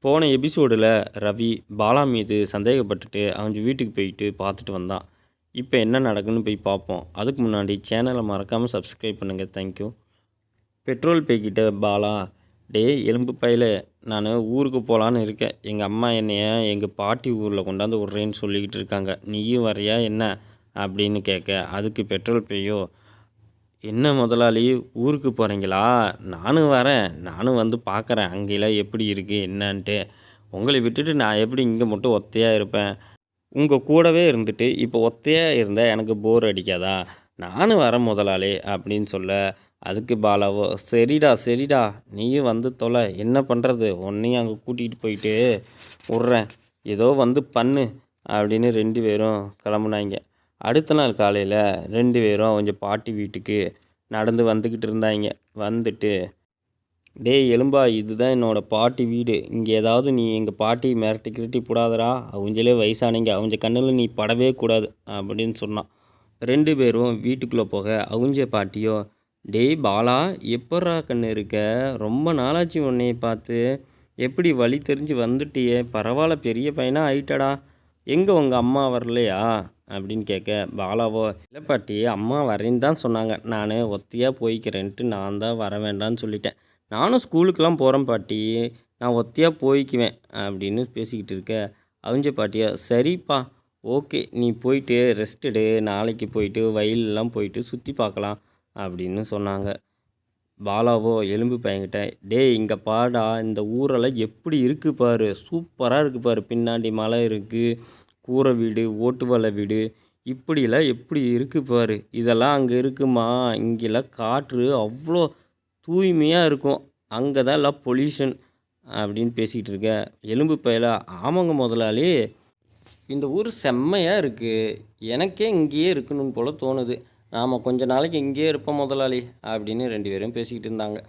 போன எபிசோடில் ரவி பாலா மீது சந்தேகப்பட்டுட்டு அவங்க வீட்டுக்கு போயிட்டு பார்த்துட்டு வந்தான். இப்போ என்ன நடக்குன்னு போய் பார்ப்போம். அதுக்கு முன்னாடி சேனலை மறக்காமல் சப்ஸ்கிரைப் பண்ணுங்கள். தேங்க்யூ. பெட்ரோல் பேக்கிட்ட பாலா, டே எலும்பு பையில, நான் ஊருக்கு போகலான்னு இருக்கேன். எங்கள் அம்மா என்னைய எங்கள் பாட்டி ஊரில் கொண்டாந்து விட்றேன்னு சொல்லிக்கிட்டு இருக்காங்க. நீயும் வரையா என்ன அப்படின்னு கேட்க, அதுக்கு பெட்ரோல் பேயோ, என்ன முதலாளி ஊருக்கு போகிறீங்களா? நானும் வரேன், நானும் வந்து பார்க்குறேன் அங்கெல்லாம் எப்படி இருக்குது என்னன்ட்டு. உங்களை விட்டுட்டு நான் எப்படி இங்கே மட்டும் ஒத்தையாக இருப்பேன்? உங்கள் கூடவே இருந்துட்டு இப்போ ஒத்தையாக இருந்தால் எனக்கு போர் அடிக்காதா? நானும் வரேன் முதலாளி அப்படின்னு சொல்ல, அதுக்கு பாலாவோ, சரிடா சரிடா நீயும் வந்து தொலை, என்ன பண்ணுறது, உன்னையும் அங்கே கூட்டிகிட்டு போயிட்டு விட்றேன், ஏதோ வந்து பண்ணு அப்படின்னு 2 பேரும் கிளம்புனாங்க. அடுத்த நாள் காலையில் 2 பேரும் அவங்க பாட்டி வீட்டுக்கு நடந்து வந்துக்கிட்டு இருந்தாங்க. வந்துட்டு, டேய் எலும்பா, இதுதான் என்னோடய பாட்டி வீடு. இங்கே ஏதாவது நீ எங்கள் பாட்டி மிரட்டி கிரட்டி போடாதடா, அவங்களே வயசானீங்க, அவங்க கண்ணில் நீ படவே கூடாது அப்படின்னு சொன்னான். 2 பேரும் வீட்டுக்குள்ளே போக, அவங்க பாட்டியோ, டேய் பாலா, எப்பட்றா கண்ணு இருக்க, ரொம்ப நாளாச்சு உன்னைய பார்த்து, எப்படி வழி தெரிஞ்சு வந்துட்டியே, பரவாயில்ல பெரிய பையனாக ஆயிட்டடா, எங்கே உங்கள் அம்மா வரலையா அப்படின்னு கேட்க, பாலாவோ, இல்லை பாட்டி, அம்மா வரேன்னு தான் சொன்னாங்க, நான் ஒத்தையாக போய்க்கிறேன்ட்டு நான் தான் வர வேண்டான்னு சொல்லிட்டேன். நானும் ஸ்கூலுக்கெலாம் போகிறேன் பாட்டி, நான் ஒத்தையாக போய்க்குவேன் அப்படின்னு பேசிக்கிட்டு இருக்க, அவங்க பாட்டியா, சரிப்பா ஓகே, நீ போயிட்டு ரெஸ்ட் எடு, நாளைக்கு போயிட்டு வயலெலாம் போயிட்டு சுற்றி பார்க்கலாம் அப்படின்னு சொன்னாங்க. பாலாவோ எலும்பு பையன்கிட்ட, டேய் இங்கே பாடா, இந்த ஊரெல்லாம் எப்படி இருக்குது பாரு, சூப்பராக இருக்குது பாரு, பின்னாடி மலை இருக்குது, கூரை வீடு, ஓட்டு வலை வீடு, இப்படிலாம் எப்படி இருக்குது பாரு, இதெல்லாம் அங்கே இருக்குமா? இங்கெல்லாம் காற்று அவ்வளோ தூய்மையாக இருக்கும், அங்கே தான் எல்லாம் பொல்யூஷன் அப்படின்னு பேசிகிட்டு இருக்க. எலும்பு பையில, ஆமாங்க முதலாளி, இந்த ஊர் செம்மையாக இருக்குது, எனக்கே இங்கேயே இருக்கணும் போல் தோணுது, நாம் கொஞ்ச நாளைக்கு இங்கேயே இருப்போம் முதலாளி அப்படின்னு 2 பேரும் பேசிக்கிட்டு இருந்தாங்க.